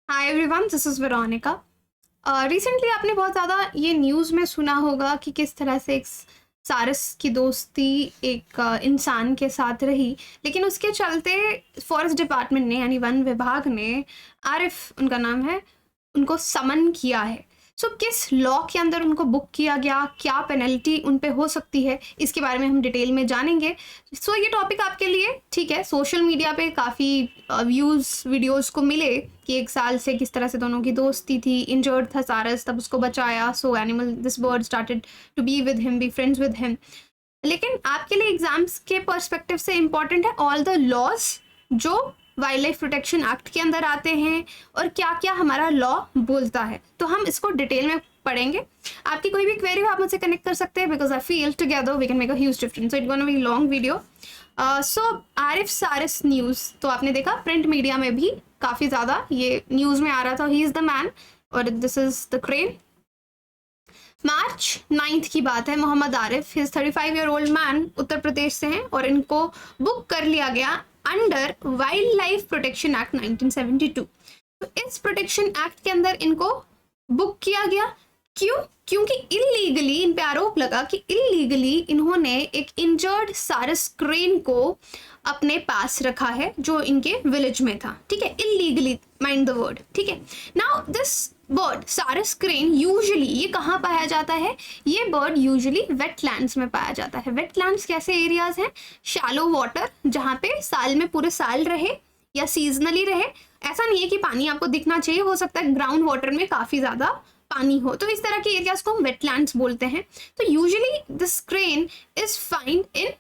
Hi everyone, this is Veronica. Recently आपने बहुत ज़्यादा ये न्यूज़ में सुना होगा कि किस तरह से एक सारस की दोस्ती एक इंसान के साथ रही, लेकिन उसके चलते फॉरेस्ट डिपार्टमेंट ने यानी वन विभाग ने आरिफ उनका नाम है, उनको समन किया है। सो किस लॉ के अंदर उनको बुक किया गया, क्या पेनल्टी उन पे हो सकती है, इसके बारे में हम डिटेल में जानेंगे। सो ये टॉपिक आपके लिए ठीक है। सोशल मीडिया पे काफ़ी व्यूज़ वीडियोस को मिले कि 1 साल से किस तरह से दोनों की दोस्ती थी। इंजर्ड था सारस, तब उसको बचाया, so animal this bird started to be with him, be friends with him. लेकिन आपके लिए एग्जाम्स के पर्सपेक्टिव से इम्पॉर्टेंट है ऑल द लॉज जो वाइल्ड लाइफ प्रोटेक्शन एक्ट के अंदर आते हैं और क्या क्या हमारा लॉ बोलता है। तो हम इसको डिटेल में पढ़ेंगे। आपकी कोई भी क्वेरी हो आप मुझसे कनेक्ट कर सकते हैं, because I feel together we can make a huge difference. So it gonna be long video. So Arif सारिस न्यूज़ तो आपने देखा, प्रिंट मीडिया में भी काफ़ी ज़्यादा ये न्यूज़ में आ रहा था, ही इज़ द मैन और this is the crane. March 9 की बात है। Mohammad Arif, his 35-year-old man, Uttar Pradesh से हैं और इनको बुक कर लिया गया under wild life protection act 1972। तो इस प्रोटेक्शन एक्ट के अंदर इनको बुक किया गया। क्यों? क्योंकि इलीगली इन पे आरोप लगा कि इलीगली इन्होंने एक इंजर्ड सारस क्रेन को अपने पास रखा है जो इनके विलेज में था। ठीक है, इलीगली, माइंड द वर्ड। ठीक है, now this bird sarus crane usually ये कहाँ पाया जाता है? ये बर्ड यूजुअली वेटलैंड्स में पाया जाता है। वेटलैंड्स कैसे एरियाज हैं? शैलो वाटर, जहाँ पे साल में पूरे साल रहे या सीजनली रहे। ऐसा नहीं है कि पानी आपको दिखना चाहिए, हो सकता है ग्राउंड वाटर में काफ़ी ज़्यादा पानी हो, तो इस तरह के एरियाज को हम वेटलैंड्स बोलते हैं। तो usually this crane is find in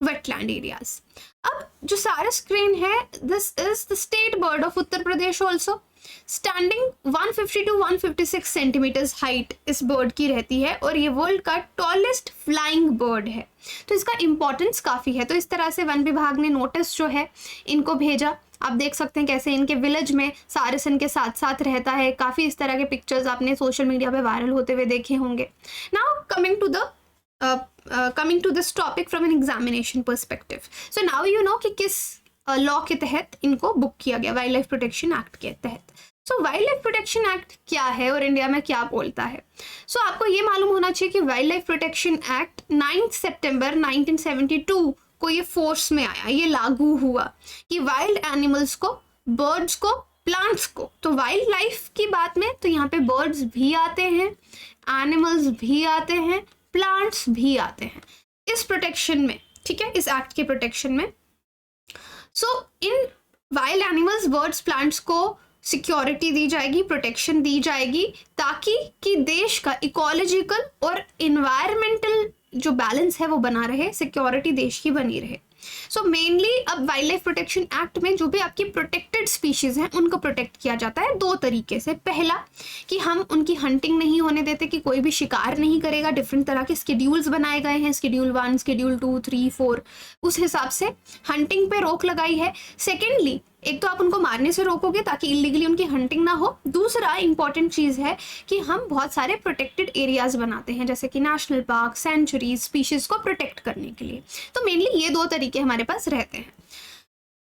wetland areas. अब जो सारस क्रेन है, this is the state bird of Uttar Pradesh also. Standing 150 to 156 centimetres height इस बर्ड की रहती है और ये वर्ल्ड का टॉलेस्ट फ्लाइंग बर्ड है। तो इसका इंपॉर्टेंस काफ़ी है। तो इस तरह से वन विभाग ने नोटिस जो है इनको भेजा। आप देख सकते हैं कैसे इनके विलेज में सारस इनके साथ साथ रहता है। काफ़ी इस तरह के पिक्चर्स आपने सोशल मीडिया पे वायरल होते हुए देखे होंगे। Now coming to this topic from an examination perspective. So now you know कि किस लॉ के तहत इनको बुक किया गया, वाइल्ड लाइफ प्रोटेक्शन एक्ट के तहत। सो वाइल्ड लाइफ प्रोटेक्शन एक्ट क्या है और इंडिया में क्या बोलता है? सो आपको ये मालूम होना चाहिए कि वाइल्ड लाइफ प्रोटेक्शन एक्ट 9 सितंबर 1972 को ये फोर्स में आया, ये लागू हुआ कि वाइल्ड एनिमल्स को, बर्ड्स को, प्लांट्स को, तो वाइल्ड लाइफ की बात में तो यहाँ पे बर्ड्स भी आते हैं, एनिमल्स भी आते हैं, प्लांट्स भी आते हैं इस प्रोटेक्शन में। ठीक है, इस एक्ट के प्रोटेक्शन में। So in wild animals, birds, plants को सिक्योरिटी दी जाएगी, प्रोटेक्शन दी जाएगी, ताकि कि देश का इकोलॉजिकल और इन्वायरमेंटल जो बैलेंस है वो बना रहे, सिक्योरिटी देश की बनी रहे। सो मेनली अब वाइल्ड लाइफ प्रोटेक्शन एक्ट में जो भी आपकी प्रोटेक्टेड स्पीशीज हैं उनको प्रोटेक्ट किया जाता है 2 तरीके से। पहला कि हम उनकी हंटिंग नहीं होने देते, कि कोई भी शिकार नहीं करेगा। डिफरेंट तरह के स्केड्यूल्स बनाए गए हैं, स्केड्यूल 1, स्केड्यूल 2, 3, 4, उस हिसाब से हंटिंग पे रोक लगाई है। सेकेंडली, एक तो आप उनको मारने से रोकोगे ताकि इलीगली उनकी हंटिंग ना हो। दूसरा इंपॉर्टेंट चीज़ है कि हम बहुत सारे प्रोटेक्टेड एरियाज बनाते हैं, जैसे कि नेशनल पार्क, सेंचुरीज, स्पीशीज को प्रोटेक्ट करने के लिए। तो मेनली ये 2 तरीके हमारे पास रहते हैं।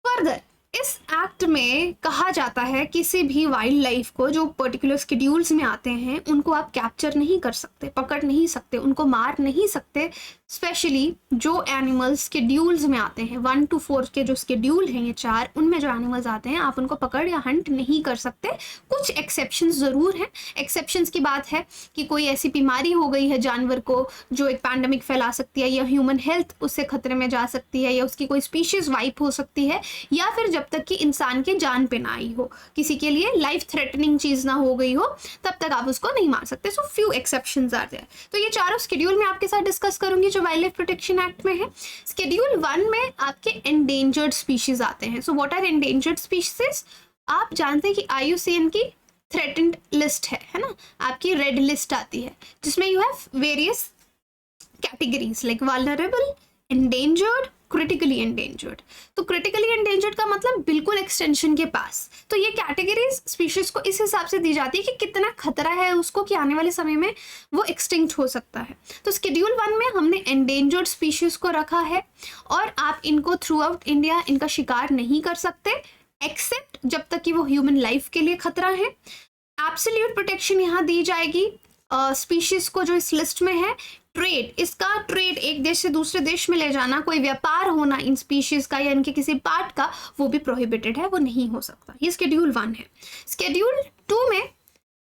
फर्दर इस एक्ट में कहा जाता है किसी भी वाइल्ड लाइफ को जो पर्टिकुलर स्केड्यूल्स में आते हैं उनको आप कैप्चर नहीं कर सकते, पकड़ नहीं सकते, उनको मार नहीं सकते। स्पेशली जो एनिमल्स स्केड्यूल्स में आते हैं, 1 to 4 के जो स्केड्यूल हैं, ये 4, उनमें जो एनिमल्स आते हैं आप उनको पकड़ या हंट नहीं कर सकते। कुछ एक्सेप्शंस ज़रूर हैं। एक्सेप्शंस की बात है कि कोई ऐसी बीमारी हो गई है जानवर को जो एक पैंडमिक फैला सकती है, या ह्यूमन हेल्थ उससे खतरे में जा सकती है, या उसकी कोई स्पीशीज़ वाइप हो सकती है, या फिर जब तक कि इंसान के जान पे ना आई हो, किसी के लिए लाइफ थ्रेटनिंग चीज़ ना हो गई हो, तब तक आप उसको नहीं मार सकते। So few exceptions are there. तो ये चारों स्केड्यूल में आपके साथ डिस्कस करूंगी जो वाइल्ड लाइफ प्रोटेक्शन एक्ट में है। स्केड्यूल 1 में आपके एंडेंजर्ड स्पीशीज आते हैं। So what are endangered species? आप जानते हैं कि IUCN की थ्रेटेंड लिस्ट है ना, आपकी रेड लिस्ट आती है जिसमें you have various categories like vulnerable, endangered, critically endangered. तो क्रिटिकली एंडेंजर्ड का मतलब बिल्कुल एक्सटेंशन के पास। तो ये कैटेगरीज स्पीशीज को इस हिसाब से दी जाती है कि कितना खतरा है उसको कि आने वाले समय में वो एक्सटिंक्ट हो सकता है। तो स्केड्यूल 1 में हमने एंडेंजर्ड स्पीशीज को रखा है और आप इनको थ्रू आउट इंडिया इनका शिकार नहीं कर सकते। एक्सेप्ट जब तक कि वो ह्यूमन लाइफ के लिए खतरा है। एब्सोल्यूट प्रोटेक्शन यहाँ दी जाएगी स्पीशीज को जो इस लिस्ट में है। ट्रेड, इसका ट्रेड एक देश से दूसरे देश में ले जाना, कोई व्यापार होना इन स्पीशीज का या इनके किसी पार्ट का, वो भी प्रोहिबिटेड है, वो नहीं हो सकता। ये शेड्यूल 1 है। शेड्यूल 2 में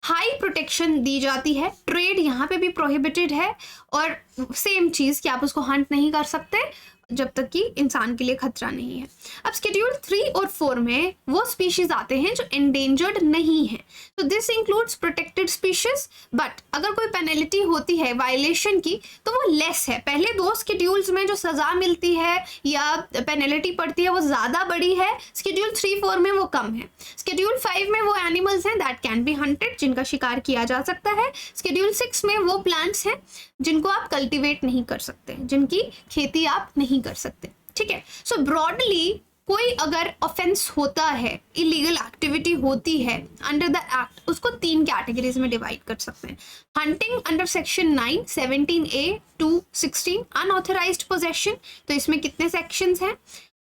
हाई प्रोटेक्शन दी जाती है, ट्रेड यहाँ पे भी प्रोहिबिटेड है, और सेम चीज़ कि आप उसको हंट नहीं कर सकते जब तक कि इंसान के लिए खतरा नहीं है। अब शेड्यूल 3 और 4 में वो स्पीशीज आते हैं जो एंडेंजर्ड नहीं है। तो this includes protected species, but अगर कोई पेनल्टी होती है वायलेशन की तो वो लेस है। पहले 2 शेड्यूल्स में जो सजा मिलती है या पेनल्टी पड़ती है वो ज़्यादा बड़ी है, शेड्यूल 3-4 में वो कम है। शेड्यूल 5 में वो एनिमल्स हैं दैट कैन बी हंटेड, जिनका शिकार किया जा सकता है। शेड्यूल 6 में वो प्लांट्स हैं जिनको आप कल्टीवेट नहीं कर सकते, जिनकी खेती आप नहीं कर सकते, ठीक है। सो ब्रॉडली कोई अगर ऑफेंस होता है, इलीगल एक्टिविटी होती है अंडर द एक्ट, उसको 3 कैटेगरीज में डिवाइड कर सकते हैं। Hunting under section 9, 17A to 16, unauthorised possession, तो इसमें कितने सेक्शंस हैं।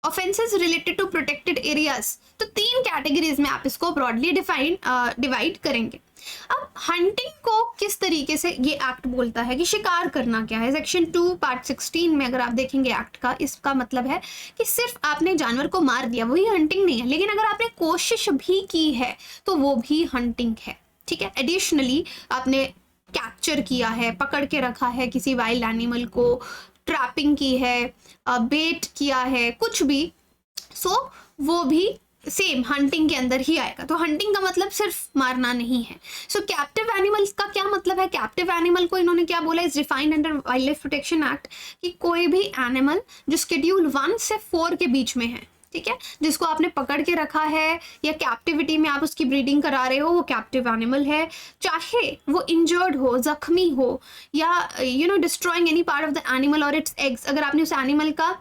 Offences related to protected areas, तो 3 कैटेगरीज में आप इसको ब्रॉडली डिवाइड करेंगे। अब हंटिंग को किस तरीके से ये एक्ट बोलता है कि शिकार करना क्या है, सेक्शन 2 पार्ट 16 में अगर आप देखेंगे एक्ट का, इसका मतलब है कि सिर्फ आपने जानवर को मार दिया वही हंटिंग नहीं है, लेकिन अगर आपने कोशिश भी की है तो वो भी हंटिंग है, ठीक है। एडिशनली आपने कैप्चर किया है, पकड़ के रखा है किसी वाइल्ड एनिमल को, ट्रैपिंग की है, बेट किया है, कुछ भी, सो वो भी सेम हंटिंग के अंदर ही आएगा। तो हंटिंग का मतलब सिर्फ मारना नहीं है। सो कैप्टिव एनिमल्स का क्या मतलब है। कैप्टिव एनिमल को इन्होंने क्या बोला, is defined under wild life protection act कि कोई भी एनिमल जो शेड्यूल 1 से 4 के बीच में है, ठीक है, जिसको आपने पकड़ के रखा है या कैप्टिविटी में आप उसकी ब्रीडिंग करा रहे हो, वो कैप्टिव एनिमल है। चाहे वो इंजर्ड हो, जख्मी हो, या destroying any part of the animal और इट्स एग्स, अगर आपने उस एनिमल का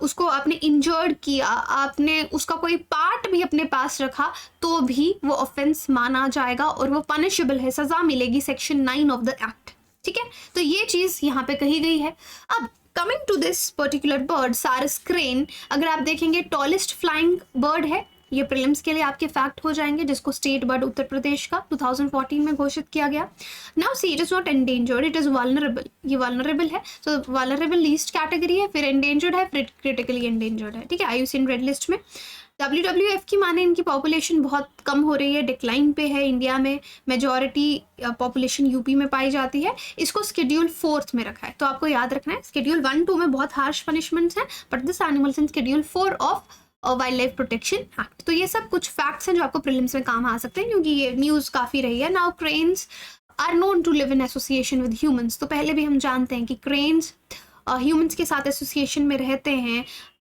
उसको आपने इंजर्ड किया, आपने उसका कोई पार्ट भी अपने पास रखा, तो भी वो ऑफेंस माना जाएगा और वो पनिशेबल है, सजा मिलेगी सेक्शन 9 ऑफ द एक्ट, ठीक है। तो ये चीज़ यहाँ पे कही गई है। अब coming to this particular bird, sarus crane, अगर आप देखेंगे टॉलेस्ट फ्लाइंग बर्ड है। ये प्रीलिम्स के लिए आपके फैक्ट हो जाएंगे, जिसको स्टेट बर्ड उत्तर प्रदेश का 2014 में घोषित किया गया। Now see, it is not endangered, it is vulnerable. ये वल्नरेबल है, तो वल्नरेबल लीस्ट कैटेगरी है, फिर एंडेंजर्ड है, फिर क्रिटिकली एंडेंजर्ड है, ठीक है, IUCN रेड लिस्ट में। WWF की माने इनकी पॉपुलेशन बहुत कम हो रही है, डिक्लाइन पे है। इंडिया में मेजॉरिटी पॉपुलेशन यूपी में पाई जाती है। इसको शेड्यूल 4 में रखा है, तो आपको याद रखना है शेड्यूल 1-2 में बहुत हार्श पनिशमेंट्स हैं, but this animals in schedule 4 of wild life protection act. तो ये सब कुछ फैक्ट्स हैं जो आपको प्रीलिम्स में काम आ सकते हैं, क्योंकि ये न्यूज़ काफ़ी रही है। Now cranes are known to live in association with humans, तो पहले भी हम जानते हैं कि क्रेन्स ह्यूमंस के साथ एसोसिएशन में रहते हैं।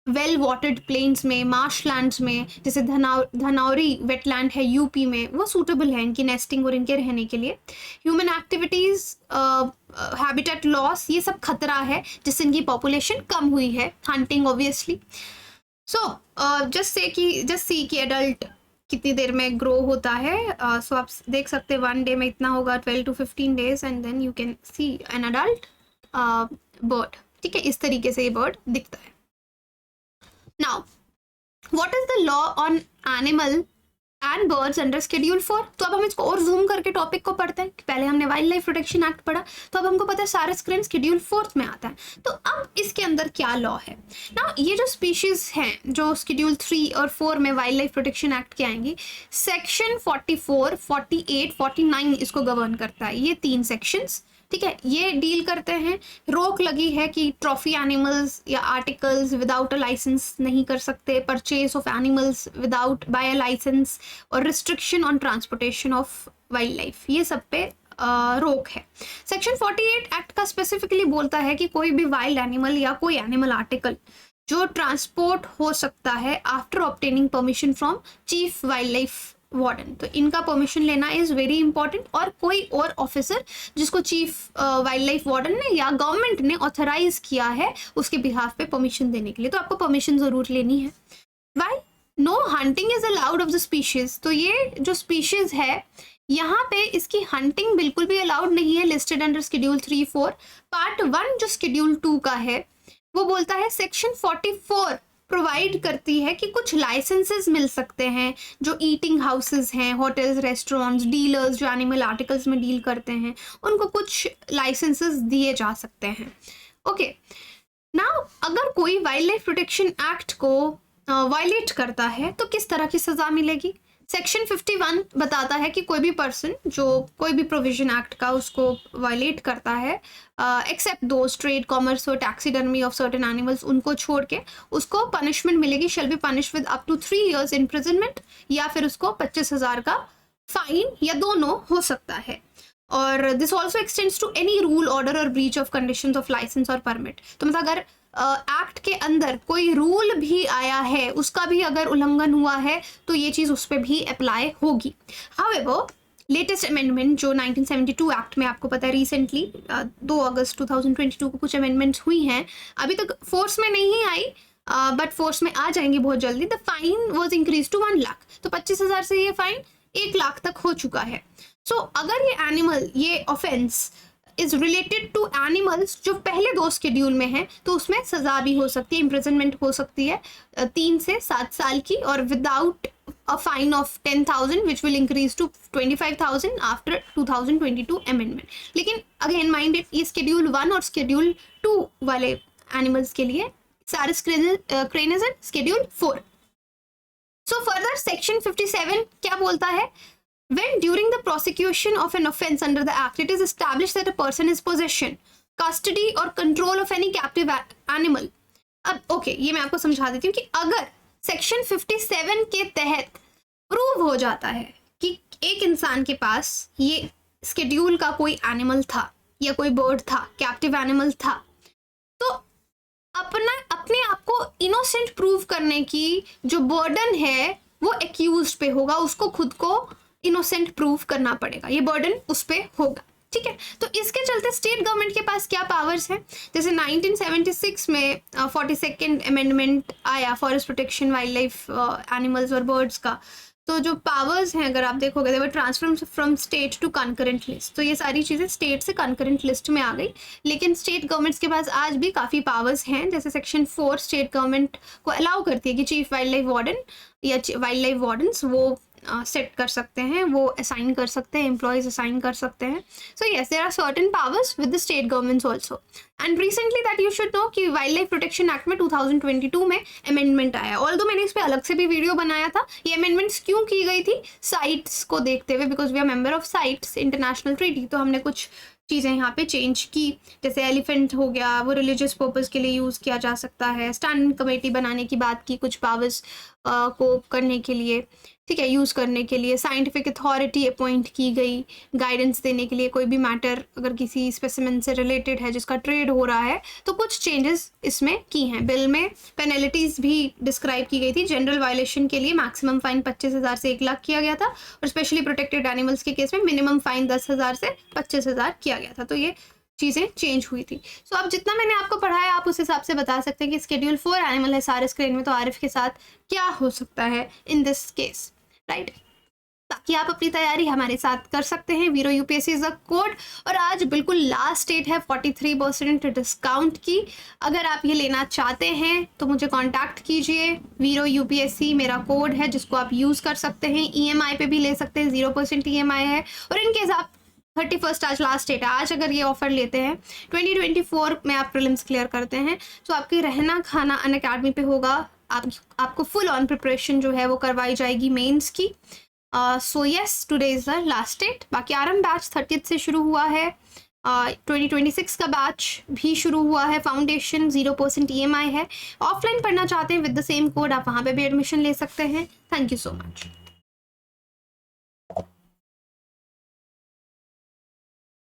वेल वाटर्ड प्लेन्स में, मार्श लैंड्स में, जैसे धनौरी वेटलैंड है यूपी में, वो सूटेबल है इनकी नेस्टिंग और इनके रहने के लिए। ह्यूमन एक्टिविटीज़, हैबिटेट लॉस, ये सब खतरा है जिससे इनकी पॉपुलेशन कम हुई है। Hunting obviously. So just see कि एडल्ट कितनी देर में ग्रो होता है। सो आप देख सकते हैं 1 डे में इतना होगा, 12 to 15 days, and then you can see an adult bird, ठीक है। इस तरीके से ये बर्ड दिखता है। Now, what is the law on animal and birds under Schedule 4? तो अब हम इसको और जूम करके टॉपिक को पढ़ते हैं। पहले हमने वाइल्ड लाइफ प्रोटेक्शन एक्ट पढ़ा, तो अब हमको पता है सारस क्रेन शेड्यूल 4 में आता है। तो अब इसके अंदर क्या लॉ है ना, ये जो स्पीशीज हैं जो शेड्यूल 3 और 4 में वाइल्ड लाइफ प्रोटेक्शन एक्ट के आएंगी, सेक्शन 44, 48, 49 इसको गवर्न करता है। ये 3 सेक्शंस, ठीक है, ये डील करते हैं। रोक लगी है कि ट्रॉफी एनिमल्स या आर्टिकल्स विदाउट अ लाइसेंस नहीं कर सकते, purchase of animals without by a license, और restriction on transportation of wildlife, ये सब पे रोक है। सेक्शन 48 एक्ट का स्पेसिफिकली बोलता है कि कोई भी वाइल्ड एनिमल या कोई एनिमल आर्टिकल जो ट्रांसपोर्ट हो सकता है after obtaining permission from chief wild life warden, तो इनका परमिशन लेना इज वेरी इंपॉर्टेंट, और कोई और ऑफिसर जिसको चीफ वाइल्ड लाइफ वार्डन ने या गवर्नमेंट ने ऑथराइज किया है उसके बिहाफ पे परमिशन देने के लिए, तो आपको परमिशन जरूर लेनी है। While no hunting is allowed of the species, तो ये जो स्पीशीज है यहाँ पे इसकी हंटिंग बिल्कुल भी अलाउड नहीं है, लिस्टेड अंडर शेड्यूल 3-4। पार्ट 1 जो शेड्यूल 2 का है वो बोलता है सेक्शन 44 प्रोवाइड करती है कि कुछ लाइसेंसेस मिल सकते हैं, जो ईटिंग हाउसेस हैं, होटल्स, रेस्टोरेंट्स, डीलर्स जो एनिमल आर्टिकल्स में डील करते हैं, उनको कुछ लाइसेंसेस दिए जा सकते हैं। ओके, नाउ अगर कोई वाइल्ड लाइफ प्रोटेक्शन एक्ट को वायलेट करता है तो किस तरह की सज़ा मिलेगी? सेक्शन 51 बताता है कि कोई भी पर्सन जो कोई भी प्रोविजन एक्ट का उसको वायलेट करता है, एक्सेप्ट दोज ट्रेड, कॉमर्स और टैक्सीडर्मी ऑफ सर्टेन एनिमल्स, उनको छोड़ के उसको पनिशमेंट मिलेगी, shall be punish with up to 3 years imprisonment, या फिर उसको 25,000 का फाइन, या दोनों हो सकता है। और this also extends to any rule, order और breach of conditions of license और परमिट। तो मतलब अगर एक्ट के अंदर कोई रूल भी आया है, उसका भी अगर उल्लंघन हुआ है तो ये चीज़ उस पर भी अप्लाई होगी। हाउएवर, लेटेस्ट अमेंडमेंट जो 1972 एक्ट में, आपको पता है रिसेंटली 2 अगस्त 2022 को कुछ अमेंडमेंट्स हुई हैं, अभी तक फोर्स में नहीं आई, बट फोर्स में आ जाएंगी बहुत जल्दी। The fine was increase to 1 lakh, तो 25,000 से ये फाइन 1 लाख तक हो चुका है। सो अगर ये एनिमल, ये offence is related to animals जो पहले 2 शेड्यूल में है, तो उसमें सजा भी हो सकती है, इम्प्रिजनमेंट हो सकती है 3 से 7 साल की, और without a fine of 10,000 which will increase to 25,000 after 2022 amendment. लेकिन अगेन माइंडेड, ये शेड्यूल 1 और शेड्यूल 2 वाले एनिमल्स के लिए, सारस cranes and schedule 4। So further section 57 क्या बोलता है? When during the prosecution of an offence under the act, it is established that a person is possession, custody or control of any captive animal. अब okay, ये मैं आपको समझा देती हूँ कि अगर सेक्शन 57 के तहत प्रूव हो जाता है कि एक इंसान के पास ये शेड्यूल का कोई एनिमल था या कोई बर्ड था, कैप्टिव एनिमल था, तो अपने आप को इनोसेंट प्रूव करने की जो बर्डन है वो एक्यूज्ड पे होगा, उसको खुद को इनोसेंट प्रूव करना पड़ेगा, ये बर्डन उस पे होगा। ठीक है, तो इसके चलते स्टेट गवर्नमेंट के पास क्या पावर्स हैं? जैसे 1976 में 42nd अमेंडमेंट आया forest protection, wildlife animals और बर्ड्स का, तो जो पावर्स हैं अगर आप देखोगे, they were transfer from state to concurrent list, तो ये सारी चीज़ें स्टेट से कंकरेंट लिस्ट में आ गई। लेकिन स्टेट गवर्नमेंट्स के पास आज भी काफ़ी पावर्स हैं, जैसे सेक्शन 4 स्टेट गवर्नमेंट को अलाउ करती है कि चीफ वाइल्ड लाइफ वार्डन या वाइल्ड लाइफ वार्डन्स वो सेट कर सकते हैं, वो असाइन कर सकते हैं, एम्प्लॉयज असाइन कर सकते हैं। So yes, there are certain powers with the state governments also. And recently that you should know कि वाइल्ड लाइफ प्रोटेक्शन एक्ट में 2022 में अमेंडमेंट आया। ऑल्दो मैंने इस पर अलग से भी वीडियो बनाया था। ये अमेंडमेंट्स क्यों की गई थी? साइट्स को देखते हुए, because we are member of CITES international treaty, तो हमने कुछ चीज़ें यहाँ पे चेंज की। जैसे एलिफेंट हो गया, वो रिलीजियस पर्पस के लिए यूज़ किया जा सकता है। स्टैंडिंग कमेटी बनाने की बात की, कुछ पावर्स को करने के लिए, ठीक है, यूज़ करने के लिए। साइंटिफिक अथॉरिटी अपॉइंट की गई गाइडेंस देने के लिए, कोई भी मैटर अगर किसी स्पेसिमेन से रिलेटेड है जिसका ट्रेड हो रहा है, तो कुछ चेंजेस इसमें की हैं। बिल में पेनल्टीज़ भी डिस्क्राइब की गई थी। जनरल वायलेशन के लिए मैक्सिमम फाइन 25,000 से 1 लाख किया गया था, और स्पेशली प्रोटेक्टेड एनिमल्स के केस में मिनिमम फाइन 10,000 से 25,000 किया गया था। तो ये चीज़ें चेंज हुई थी। सो अब जितना मैंने आपको पढ़ाया, आप उस हिसाब से बता सकते हैं कि शेड्यूल 4 एनिमल है सारे स्क्रीन में, तो आरिफ के साथ क्या हो सकता है इन दिस केस, राइट। ताकि आप अपनी तैयारी हमारे साथ कर सकते हैं। वीरो यूपीएससी इज अ कोड, और आज बिल्कुल लास्ट डेट है 43% डिस्काउंट की। अगर आप ये लेना चाहते हैं तो मुझे कांटेक्ट कीजिए। वीरो यूपीएससी मेरा कोड है जिसको आप यूज़ कर सकते हैं। ईएमआई पे भी ले सकते हैं, 0% ईएमआई है। और इनकेस आप 31 आज लास्ट डेट है, आज अगर ये ऑफर लेते हैं 2024 में आप प्रीलिम्स क्लियर करते हैं, तो आपके रहना खाना अनअकैडमी पे होगा। आपको फुल ऑन प्रिपरेशन जो है वो करवाई जाएगी मेंस की। So yes, today is the last date. बाकी आरएम बैच 30 से शुरू हुआ है। 2026 का बैच भी शुरू हुआ है। फाउंडेशन 0% ईएमआई है। ऑफलाइन पढ़ना चाहते हैं विद द सेम कोड, आप वहाँ पे भी एडमिशन ले सकते हैं। Thank you so much.